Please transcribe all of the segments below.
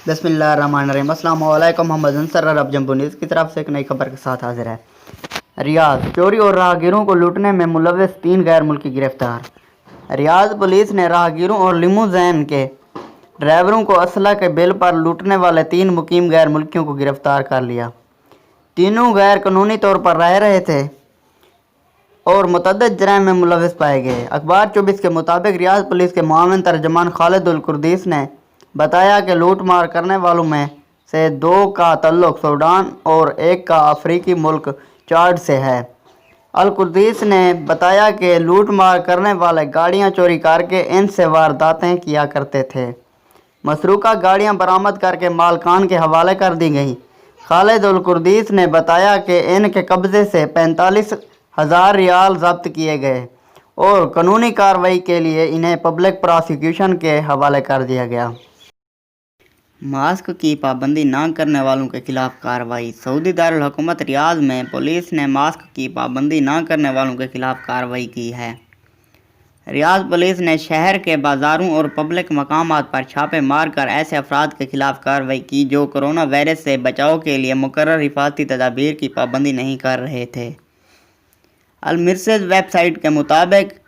बिस्मिल्लाहिर्रहमानिर्रहीम। अस्सलाम वालेकुम। मोहम्मद अंसर अरब जम्बू न्यूज़ की तरफ से एक नई खबर के साथ हाजिर है। रियाद चोरी और राहगीरों को लूटने में मुलव्वस 3 गैर मुल्की गिरफ्तार। रियाद पुलिस ने राहगीरों और लिमोज़ैन के ड्राइवरों को असला के बिल पर लूटने वाले 3 मुकीम गैर मुल्कियों को गिरफ्तार कर लिया। तीनों गैर कानूनी तौर पर रह रहे थे और मुतअद्दिद जराइम में मुलव्वस पाए गए। अखबार 24 के मुताबिक रियाद पुलिस के मुआविन तर्जमान खालिद उल कुर्दीस ने बताया कि लूट मार करने वालों में से 2 का तल्लुक सूडान और 1 का अफ्रीकी मुल्क चाड से है। अल कुर्दीस ने बताया कि लूट मार करने वाले गाड़ियां चोरी करके इनसे वारदातें किया करते थे। मसरूका गाड़ियां बरामद करके मालकान के हवाले कर दी गईं। खालिद उल कुर्दीस ने बताया कि इनके कब्जे से 45,000 रियाल जब्त किए गए और कानूनी कार्रवाई के लिए इन्हें पब्लिक प्रोसिक्यूशन के हवाले कर दिया गया। मास्क की पाबंदी न करने वालों के खिलाफ कार्रवाई। सऊदी दारुल हुकूमत रियाद में पुलिस ने मास्क की पाबंदी न करने वालों के खिलाफ कार्रवाई की है। रियाद पुलिस ने शहर के बाज़ारों और पब्लिक मकामात पर छापे मार कर ऐसे अफराद के खिलाफ कार्रवाई की जो कोरोना वायरस से बचाव के लिए मुकर्रर हिफाजती तदाबीर की पाबंदी नहीं कर रहे थे। अल मिरसद वेबसाइट के मुताबिक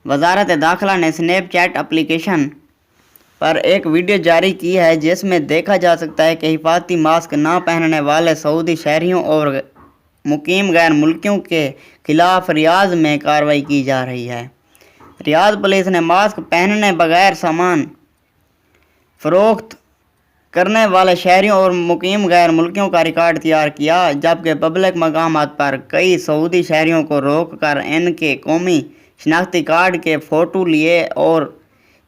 वजारत दाखिला ने स्नैपचैट एप्लीकेशन पर एक वीडियो जारी की है जिसमें देखा जा सकता है कि हिफाजती मास्क न पहनने वाले सऊदी शहरियों और मुकीम गैर मुल्कियों के खिलाफ रियाद में कार्रवाई की जा रही है। रियाद पुलिस ने मास्क पहनने बगैर सामान फरोख्त करने वाले शहरियों और मुकीम गैर मुल्कियों का रिकॉर्ड तैयार किया, जबकि पब्लिक मकामात पर कई सऊदी शहरियों को रोक कर इनके कौमी शनाख्ती कार्ड के फ़ोटो लिए और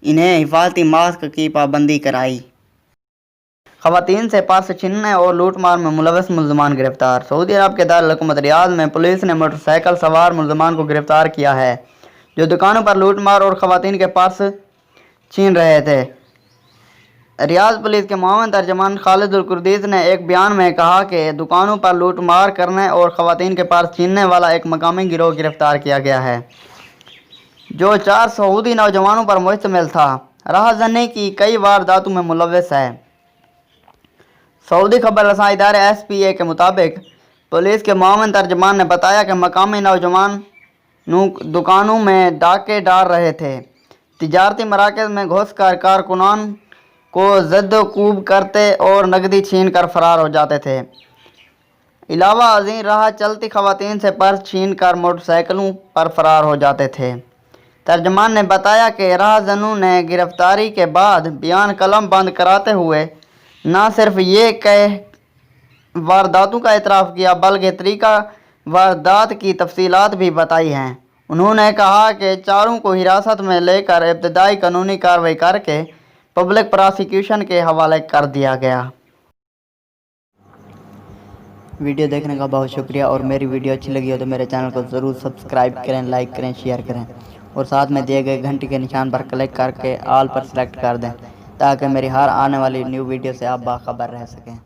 इन्हें हिफाजती मास्क की पाबंदी कराई। ख़वातीन से पर्स छीनने और लूटमार में मुलव्वस मुल्ज़मान गिरफ्तार। सऊदी अरब के दारुल हुकूमत रियाद में पुलिस ने मोटरसाइकिल सवार मुल्ज़मान को गिरफ्तार किया है जो दुकानों पर लूटमार और ख़वातीन के पर्स छीन रहे थे। रियाद पुलिस के मुआविन तर्जमान खालिद उल कुर्दीस ने एक बयान में कहा कि दुकानों पर लूटमार करने और ख़वातीन के पर्स छीनने वाला एक मकामी गिरोह गिरफ्तार किया गया है जो 4 सऊदी नौजवानों पर मुश्तमिल था। राहज़नी की कई वारदातों में मुलव्वस है। सऊदी खबर रसां इदारे SPA के मुताबिक पुलिस के मुआविन तर्जमान ने बताया कि मकामी नौजवान दुकानों में डाके डाल रहे थे, तिजारती मराकज़ में घुस कर कारकुनान को ज़द-व-कूब करते और नकदी छीन कर फरार हो जाते थे। इलावा अज़ीं राह चलती ख़वातीन से पर्स छीन कर मोटरसाइकिलों पर फरार हो जाते थे। तर्जमान ने बताया कि राहज़नों ने गिरफ्तारी के बाद बयान कलम बंद कराते हुए न सिर्फ ये कई वारदातों का एतराफ़ किया बल्कि तरीका वारदात की तफसीलात भी बताई हैं। उन्होंने कहा कि चारों को हिरासत में लेकर इब्तदाई कानूनी कार्रवाई करके पब्लिक प्रोसिक्यूशन के हवाले कर दिया गया। वीडियो देखने का बहुत शुक्रिया और मेरी वीडियो अच्छी लगी हो तो मेरे चैनल को ज़रूर सब्सक्राइब करें, लाइक करें, शेयर करें और साथ में दिए गए घंटी के निशान पर क्लिक करके ऑल पर सेलेक्ट कर दें ताकि मेरी हर आने वाली न्यू वीडियो से आप बाखबर रह सकें।